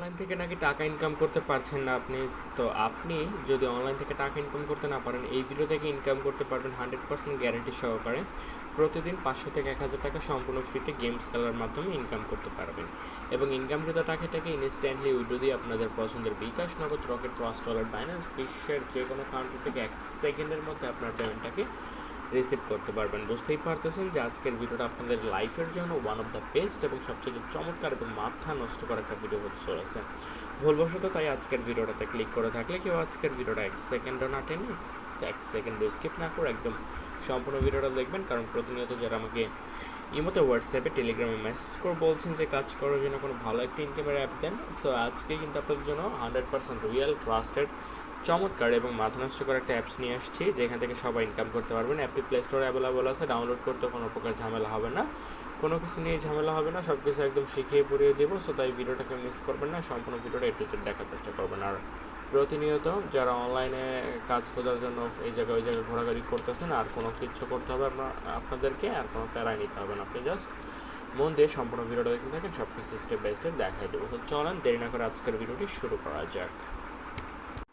Online থেকে নাকি টাকা ইনকাম করতে পারছেন না আপনি। তো আপনি যদি অনলাইন থেকে টাকা ইনকাম করতে না পারেন, এই ভিডিও থেকে ইনকাম করতে পারবেন 100% গ্যারান্টি সহকারে। প্রতিদিন 500 থেকে 1000 টাকা সম্পূর্ণ ফ্রিতে গেমস খেলার মাধ্যমে ইনকাম করতে পারবেন, এবং ইনকামকৃত টাকাটাকে ইনস্ট্যান্টলি উইথড্র দিয়ে আপনাদের পছন্দের বিকাশ, নগদ, রকেট, ট্রাস্ট ওয়ালেট, বাইন্যান্স, বিশ্বের যে কোনো কান্ট্রি থেকে 1 সেকেন্ডের মধ্যে আপনার পেমেন্টটাকে রিসিভ করতে পারবেন। বুঝতেই পারতেছেন যে আজকের ভিডিওটা আপনাদের লাইফের জন্য ওয়ান অফ দ্য বেস্ট এবং সবচেয়ে চমৎকার এবং মাথা নষ্ট করা একটা ভিডিও হতে চলেছে। ভুলবশত তাই আজকের ভিডিওটাতে ক্লিক করে থাকলে কেউ আজকের ভিডিওটা 1 সেকেন্ডও না টেনে 1 সেকেন্ড স্কিপ না করে একদম সম্পূর্ণ ভিডিওটা দেখবেন, কারণ প্রতিনিয়ত যারা আমাকে ইমোতে, হোয়াটসঅ্যাপে, টেলিগ্রামে মেসেজ করে বলছেন যে কাজ করার জন্য কোনো ভালো একটা ইনকামের অ্যাপ দেন। সো আজকে কিন্তু আপনাদের জন্য 100% রিয়েল, ট্রাস্টেড, চমৎকার এবং মাথা নষ্ট করা একটা অ্যাপস নিয়ে আসছি, যেখান থেকে সবাই ইনকাম করতে পারবেন। অ্যাপটি প্লে স্টোরে অ্যাভেলেবল আছে, ডাউনলোড করতে কোনো প্রকার ঝামেলা হবে না, কোনো কিছু নিয়ে ঝামেলা হবে না, সব কিছু একদম শিখিয়ে পড়িয়ে দেবো। সো তাই ভিডিওটাকে মিস করবেন না, সম্পূর্ণ ভিডিওটা একটু দেখার চেষ্টা করবেন। আর প্রতিনিয়ত যারা অনলাইনে কাজ খোঁজার জন্য এই জায়গায় ওই জায়গায় ঘোরাঘুরি করতেছেন, আর কোনো কিছু করতে হবে আপনাদেরকে, আর কোনো প্যারাই নিতে হবে না, আপনি জাস্ট মন দিয়ে সম্পূর্ণ ভিডিওটা দেখে থাকেন, সব কিছু স্টেপ বাই স্টেপ দেখাই দেবো। তো চলেন দেরি না করে আজকের ভিডিওটি শুরু করা যাক।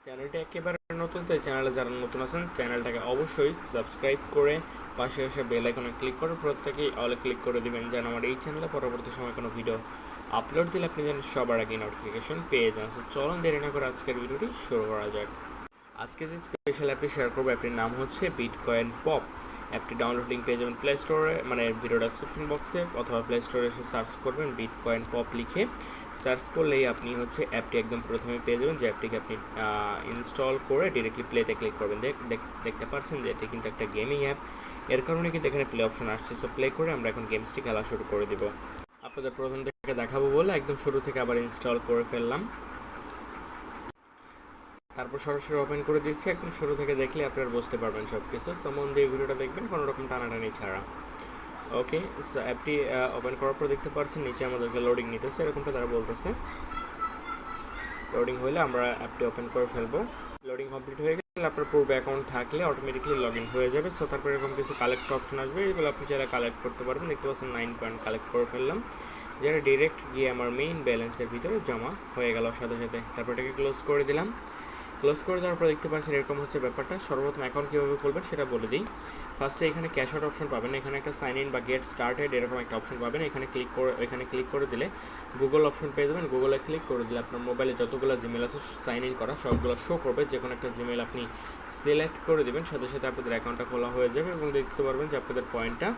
চ্যানেলটা একেবারে নতুন, তাই চ্যানেলে যারা নতুন আছেন চ্যানেলটাকে অবশ্যই সাবস্ক্রাইব করে পাশে এসে বেল আইকনে ক্লিক করে প্রত্যেকেই অলে ক্লিক করে দিবেন, যেন আমার এই চ্যানেলে পরবর্তী সময় কোনো ভিডিও আপলোড দিলে আপনি যেন সবার আগে নোটিফিকেশন পেয়ে যান। চলুন দেরি না করে আজকের ভিডিওটি শুরু করা যাক। আজকে যে স্পেশাল অ্যাপটি শেয়ার করবো, অ্যাপটির নাম হচ্ছে বিটকয়েন পপ। অ্যাপটি ডাউনলোড লিঙ্ক পেয়ে যাবেন প্লে স্টোরে, মানে ভিডিও ডেসক্রিপশন বক্সে, অথবা প্লে স্টোরে এসে সার্চ করবেন বিটকয়েন পপ লিখে। সার্চ করলেই আপনি হচ্ছে অ্যাপটি একদম প্রথমে পেয়ে যাবেন, যে অ্যাপটিকে আপনি ইনস্টল করে ডিরেক্টলি প্লেতে ক্লিক করবেন। দেখতে পাচ্ছেন যে এটি কিন্তু একটা গেমিং অ্যাপ, এর কারণে কিন্তু এখানে প্লে অপশন আসছে। সো প্লে করে আমরা এখন গেমসটি খেলা শুরু করে দিব। আপনাদের প্রথম থেকে দেখাবো বলে একদম শুরু থেকে আবার ইনস্টল করে ফেললাম, তারপর সরাসরি ওপেন করে দিচ্ছি। একদম শুরু থেকে দেখলে আপনারা বুঝতে পারবেন সব কিছু। সো মন দিয়ে ভিডিওটা দেখবেন, কোনো রকম টানাটানি ছাড়া। ওকে, সো অ্যাপটি ওপেন করার পর দেখতে পাচ্ছেন নিচে আমাদেরকে লোডিং নিতেছে, এরকমটা তারা বলতেছে। লোডিং হলে আমরা অ্যাপটি ওপেন করে ফেলবো। লোডিং কমপ্লিট হয়ে গেলে আপনার পূর্বে অ্যাকাউন্ট থাকলে অটোমেটিকলি লগ ইন হয়ে যাবে। সো তারপর এরকম কিছু কালেক্ট অপশন আসবে, এগুলো আপনি চাইলে কালেক্ট করতে পারবেন। দেখতে পাচ্ছেন 9 কয়েন কালেক্ট করে ফেললাম, যেটা ডিরেক্ট গিয়ে আমার মেইন ব্যালেন্সের ভিতরে জমা হয়ে গেল সাথে সাথে। তারপর এটাকে ক্লোজ করে দিলাম। ক্লোজ করে দেওয়ার পর দেখতে পাচ্ছেন এরকম হচ্ছে ব্যাপারটা। সর্বপ্রথম অ্যাকাউন্ট কীভাবে খুলবেন সেটা বলে দিই। ফার্স্টে এখানে ক্যাশ আউট অপশন পাবেন, এখানে একটা সাইন ইন বা গেট স্টার্টেড এরকম একটা অপশন পাবেন। এখানে ক্লিক করে দিলে গুগল অপশন পেয়ে যাবেন। গুগলে ক্লিক করে দিলে আপনার মোবাইলে যতগুলো জিমেল আছে সাইন ইন করা সবগুলো শো করবে। যে কোনো একটা জিমেল আপনি সিলেক্ট করে দেবেন, সাথে সাথে আপনাদের অ্যাকাউন্টটা খোলা হয়ে যাবে, এবং দেখতে পারবেন যে আপনাদের পয়েন্টটা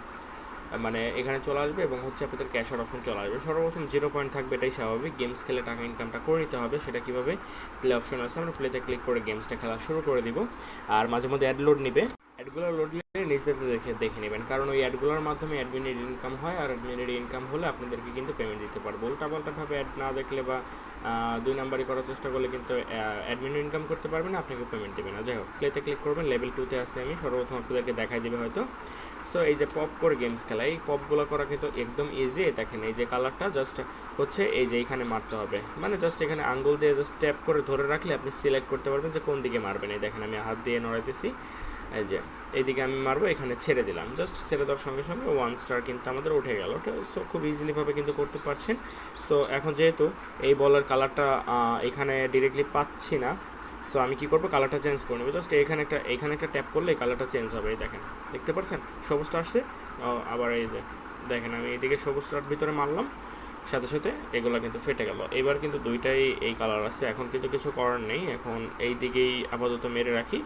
মানে এখানে চলে আসবে, এবং হচ্ছে আপনাদের ক্যাশ আউট অপশন চলে আসবে। সর্বপ্রথম 0 পয়েন্ট থাকবে, এটাই স্বাভাবিক। গেমস খেলে টাকা ইনকামটা করে নিতে হবে, সেটা কীভাবে? প্লে অপশন আছে, আমরা প্লেতে ক্লিক করে গেমসটা খেলা শুরু করে দিব। আর মাঝে মধ্যে অ্যাড লোড নিবে, অ্যাডগুলো লোড নিলে নিজেদের দেখে নেবেন, কারণ ওই অ্যাডগুলোর মাধ্যমে অ্যাডমিনের ইনকাম হয়, আর অ্যাডমিনের ইনকাম হলে আপনাদেরকে কিন্তু পেমেন্ট দিতে পারবো। উল্টাপাল্টাভাবে অ্যাড না দেখলে বা 2 নাম্বারই করার চেষ্টা করলে কিন্তু অ্যাডমিনও ইনকাম করতে পারবে না, আপনাকে পেমেন্ট দেবে না। যাই হোক, প্লেতে ক্লিক করবেন, লেভেল 2-তে আছে আমি। সর্বপ্রথম আপনাদেরকে দেখাই দেবে হয়তো। সো এই যে পপ করে গেমস খেলা, এই পপগুলো করা কিন্তু একদম ইজি। দেখেন এই যে কালারটা জাস্ট হচ্ছে এই যে এইখানে মারতে হবে, মানে জাস্ট এখানে আঙ্গুল দিয়ে জাস্ট ট্যাপ করে ধরে রাখলে আপনি সিলেক্ট করতে পারবেন যে কোন দিকে মারবেন। এই দেখেন আমি হাত দিয়ে নড়াইতেছি, এই যে এইদিকে আমি মারবো, এখানে ছেড়ে দিলাম। জাস্ট ছেড়ে দেওয়ার সঙ্গে সঙ্গে 1 স্টার কিন্তু আমাদের উঠে গেল। সো খুব ইজিলিভাবে কিন্তু করতে পারছেন। সো এখন যেহেতু এই বলের কালারটা এখানে ডিরেক্টলি পাচ্ছি না, সো আমি কী করবো, কালারটা চেঞ্জ করে নেবো। জাস্ট এখানে একটা ট্যাপ করলে এই কালারটা চেঞ্জ হবে। এই দেখেন, দেখতে পাচ্ছেন সবুজটা আসছে। আবার এই যে দেখেন আমি এইদিকে সবুজটার ভিতরে মারলাম, সাথে সাথে এগুলো কিন্তু ফেটে গেল। এবার কিন্তু দুইটাই এই কালার আছে, এখন কিন্তু কিছু করার নেই। এখন এই দিকেই আপাতত মেরে রাখি,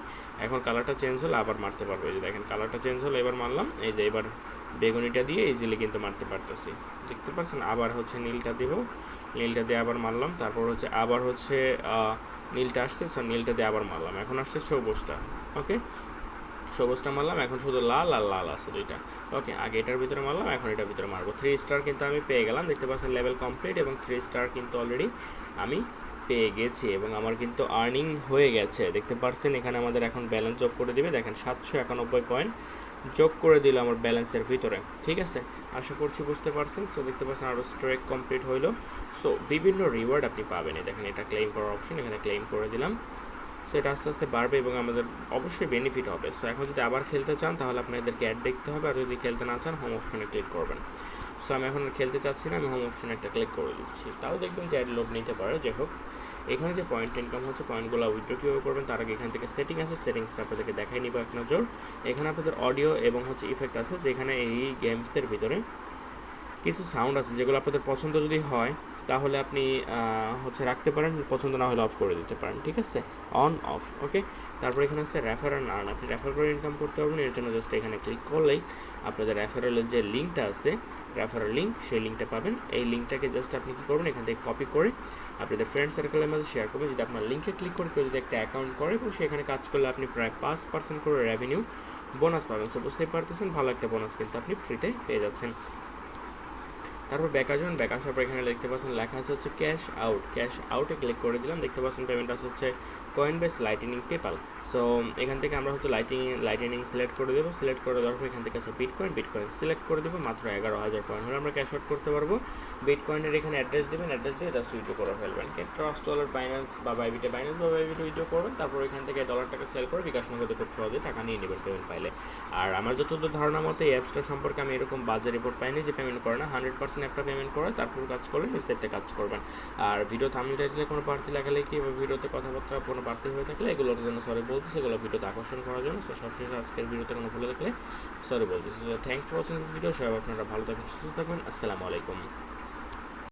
এখন কালারটা চেঞ্জ হলে আবার মারতে পারবো। এই যে দেখেন কালারটা চেঞ্জ হলে এবার মারলাম, এই যে এবার বেগুনিটা দিয়ে ইজিলি কিন্তু মারতে পারতেছি, দেখতে পাচ্ছেন। আবার হচ্ছে নীলটা দেবো, নীলটা দিয়ে আবার মারলাম। তারপর হচ্ছে আবার হচ্ছে নীলটা আসছে, সো নীলটা দিয়ে আবার মারলাম। এখন আসছে সবুজটা। ওকে, সবুজটা মারলাম, এখন শুধু লাল আর লাল আছে দুইটা। ওকে, আগে এটার ভিতরে মারলাম, এখন এটার ভিতরে মারবো। 3 স্টার কিন্তু আমি পেয়ে গেলাম, দেখতে পাচ্ছেন লেভেল কমপ্লিট, এবং 3 স্টার কিন্তু অলরেডি আমি পেয়ে গেছি, এবং আমার কিন্তু আর্নিং হয়ে গেছে। দেখতে পাচ্ছেন এখানে আমাদের এখন ব্যালেন্স যোগ করে দিবে। দেখেন 791 কয়েন যোগ করে দিল আমার ব্যালেন্সের ভিতরে। ঠিক আছে, আশা করছি বুঝতে পারছেন। সো দেখতে পাচ্ছেন আরও স্ট্রেক কমপ্লিট হইলো। সো বিভিন্ন রিওয়ার্ড আপনি পাবেন। দেখেন এটা ক্লেম করার অপশন, এখানে ক্লেম করে দিলাম। সো এটা আস্তে আস্তে বাড়বে এবং আমাদের অবশ্যই বেনিফিট হবে। সো এখন যদি আবার খেলতে চান তাহলে আপনাদেরকে অ্যাড দেখতে হবে, আর যদি খেলতে না চান হোম অপশনে ক্লিক করবেন। সো আমি এখন আর খেলতে চাচ্ছি না, আমি হোম অপশনে একটা ক্লিক করে দিচ্ছি। তাও দেখবেন যে অ্যাড লোড নিতে পারে। যাই হোক, এখানে যে পয়েন্ট ইনকাম হচ্ছে, পয়েন্টগুলো উইথড্র কীভাবে করবেন তার আগে এখান থেকে সেটিং আছে, সেটিংসটা আপনাদেরকে দেখাই নিব এক নজর। এখানে আপনাদের অডিও এবং হচ্ছে ইফেক্ট আছে, যেখানে এই গেমসের ভিতরে কিছু সাউন্ড আছে যেগুলো আপনাদের পছন্দ যদি হয় তাহলে আপনি হচ্ছে রাখতে পারেন, পছন্দ না হলে অফ করে দিতে পারেন, ঠিক আছে, অন অফ। ওকে, তারপর এখানে আছে রেফার অ্যান্ড আর্ন, আপনি রেফার করে ইনকাম করতে পারবেন। এর জন্য জাস্ট এখানে ক্লিক করলেই আপনাদের রেফারেলের যে লিঙ্কটা আছে, রেফারেল লিঙ্ক, সেই লিঙ্কটা পাবেন। এই লিঙ্কটাকে জাস্ট আপনি কী করবেন, এখান থেকে কপি করে আপনাদের ফ্রেন্ড সার্কেলের মাঝে শেয়ার করবেন। যদি আপনার লিঙ্কে ক্লিক করে কেউ যদি একটা অ্যাকাউন্ট করে এবং সেখানে কাজ করলে আপনি প্রায় 5% করে রেভিনিউ বোনাস পাবেন। সো বুঝতেই পারতেছেন, ভালো একটা বোনাস কিন্তু আপনি ফ্রিতে পেয়ে যাচ্ছেন। তারপর ব্যাক আসবেন, ব্যাক আসার পর এখানে দেখতে পাচ্ছেন লেখা আছে হচ্ছে ক্যাশ আউট, ক্যাশ আউটে ক্লিক করে দিলাম। দেখতে পাচ্ছেন পেমেন্ট আছে হচ্ছে কয়েনবেস, লাইটনিং, পেপাল। সো এখান থেকে আমরা হচ্ছে লাইটনিং সিলেক্ট করে দেবো। সিলেক্ট করে দেওয়ার পর এখান থেকে আছে বিটকয়েন সিলেক্ট করে দেবো। মাত্র 11,000 কয়েন হলে আমরা ক্যাশ আউট করতে পারবো। বিটকয়েনের এখানে অ্যাড্রেস দেবেন, অ্যাড্রেস দিয়ে জাস্ট উইথড্র করে ফেলবেন। ট্রাস্ট ওয়ালেট, বাইন্যান্স বা বাইবিটে উইথড্র করবেন। তারপর এখান থেকে ডলারটাকে সেল করে বিকাশ নগদে খুব সহজে টাকা নিয়ে নেবেন পেমেন্ট পাইলে। আর আমার যতদূর ধারণা মতো এই অ্যাপসটা সম্পর্কে আমি এরকম বাজার রিপোর্ট পাইনি যে পেমেন্ট করে না, 100% একটা পেমেন্ট করে তারপর কাজ করলে নিস্তেতে কাজ করবেন। আর ভিডিও থাম্বনেল টাইটেলে কোনো বাড়তি লাগালে কি, বা ভিডিওতে কথাবার্তা কোনো বাড়তি হয়ে থাকলে এগুলোর জন্য সরি বলতেছি, এগুলো ভিডিওতে আকর্ষণ করার জন্য। সো সবশেষে আজকের ভিডিওতে কোনো ভুলে থাকলে সরি বলতেছি। So thanks for watching this video. সবাই আপনারা ভালো থাকবেন, সুস্থ থাকবেন। আসসালামু আলাইকুম।